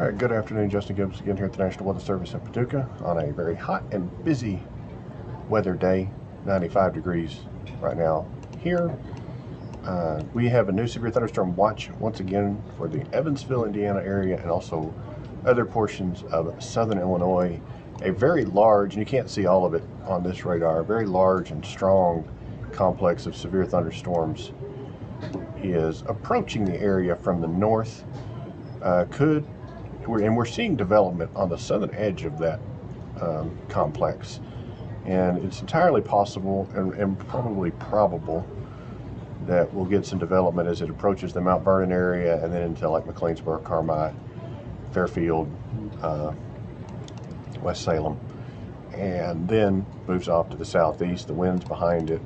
All right, good afternoon. Justin Gibbs again here at the National Weather Service in Paducah on a very hot and busy weather day, 95 degrees right now here. We have a new severe thunderstorm watch once again for the Evansville, Indiana area and also other portions of southern Illinois. A very large, and you can't see all of it on this radar, very large and strong complex of severe thunderstorms is approaching the area from the north. We're seeing development on the southern edge of that complex, and it's entirely possible and probably probable that we'll get some development as it approaches the Mount Vernon area and then into like McLeansburg, Carmi, Fairfield, West Salem, and then moves off to the southeast. The winds behind it,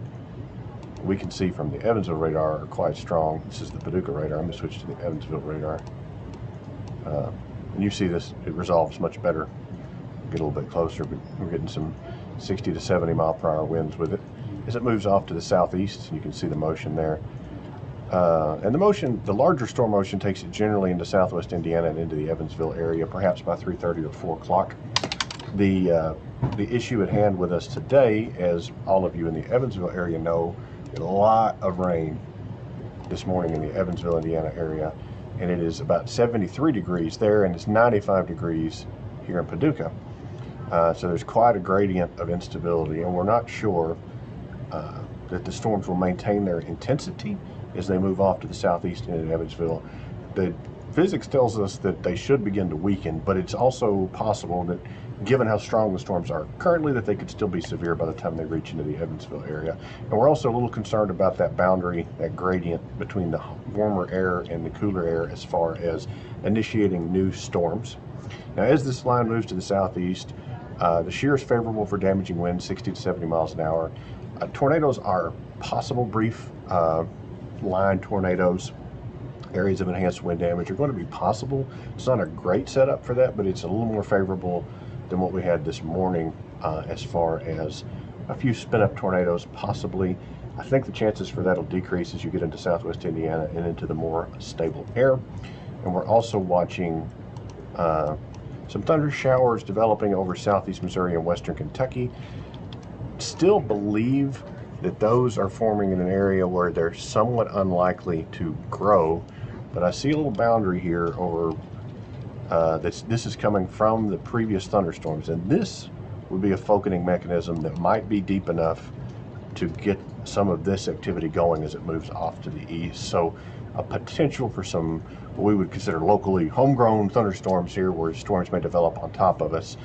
we can see from the Evansville radar, are quite strong. This is the Paducah radar. I'm going to switch to the Evansville radar. And you see this, it resolves much better. Get a little bit closer, but we're getting some 60 to 70 mile per hour winds with it. As it moves off to the southeast, you can see the motion there. And the larger storm motion takes it generally into southwest Indiana and into the Evansville area, perhaps by 3:30 or 4 o'clock. The issue at hand with us today, as all of you in the Evansville area know, a lot of rain this morning in the Evansville, Indiana area. And it is about 73 degrees there, and it's 95 degrees here in Paducah. So there's quite a gradient of instability, and we're not sure that the storms will maintain their intensity as they move off to the southeast into Evansville. The physics tells us that they should begin to weaken, but it's also possible that, given how strong the storms are currently, that they could still be severe by the time they reach into the Evansville area. And we're also a little concerned about that boundary, that gradient between the warmer air and the cooler air as far as initiating new storms. Now, as this line moves to the southeast, the shear is favorable for damaging winds, 60 to 70 miles an hour. Tornadoes are possible. Brief line tornadoes, areas of enhanced wind damage, are going to be possible. It's not a great setup for that, but it's a little more favorable than what we had this morning as far as a few spin-up tornadoes possibly. I think the chances for that will decrease as you get into southwest Indiana and into the more stable air. And we're also watching some thunder showers developing over southeast Missouri and western Kentucky. Still believe that those are forming in an area where they're somewhat unlikely to grow, but I see a little boundary here over this is coming from the previous thunderstorms, and this would be a focusing mechanism that might be deep enough to get some of this activity going as it moves off to the east. So a potential for some what we would consider locally homegrown thunderstorms here, where storms may develop on top of us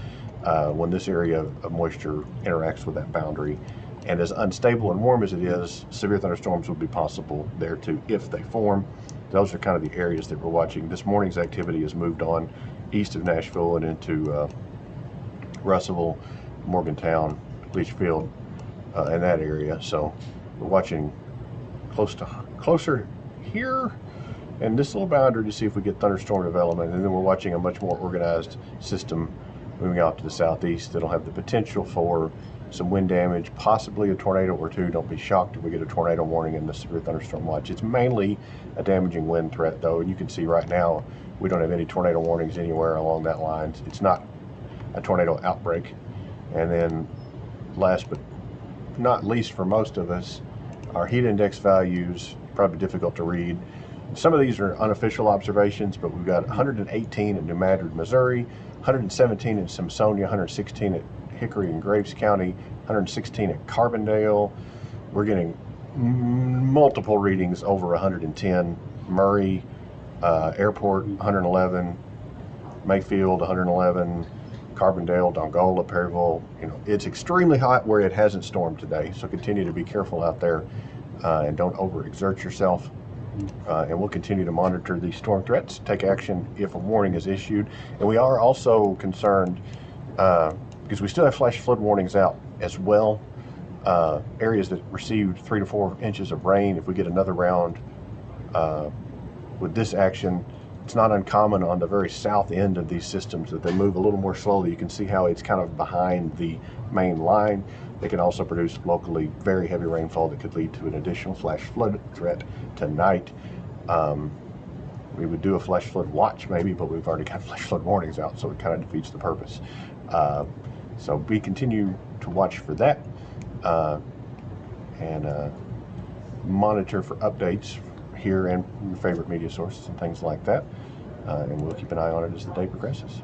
when this area of moisture interacts with that boundary. And as unstable and warm as it is, severe thunderstorms would be possible there too if they form. Those are kind of the areas that we're watching. This morning's activity has moved on east of Nashville and into Russellville, Morgantown, Leachfield, and that area. So we're watching closer here and this little boundary to see if we get thunderstorm development. And then we're watching a much more organized system moving out to the southeast that'll have the potential for some wind damage, possibly a tornado or two. Don't be shocked if we get a tornado warning in the severe thunderstorm watch. It's mainly a damaging wind threat, though, and you can see right now we don't have any tornado warnings anywhere along that line. It's not a tornado outbreak. And then last but not least for most of us, our heat index values, probably difficult to read. Some of these are unofficial observations, but we've got 118 in New Madrid, Missouri, 117 in Simpsonia, 116 at Hickory and Graves County, 116 at Carbondale. We're getting multiple readings over 110. Murray Airport, 111. Mayfield, 111. Carbondale, Dongola, Perryville. It's extremely hot where it hasn't stormed today, so continue to be careful out there and don't overexert yourself. And we'll continue to monitor these storm threats, take action if a warning is issued. And we are also concerned because we still have flash flood warnings out as well. Areas that received 3 to 4 inches of rain, if we get another round with this action, it's not uncommon on the very south end of these systems that they move a little more slowly. You can see how it's kind of behind the main line. They can also produce locally very heavy rainfall that could lead to an additional flash flood threat tonight. We would do a flash flood watch maybe, but we've already got flash flood warnings out, so it kind of defeats the purpose. So we continue to watch for that and monitor for updates here and your favorite media sources and things like that. And we'll keep an eye on it as the day progresses.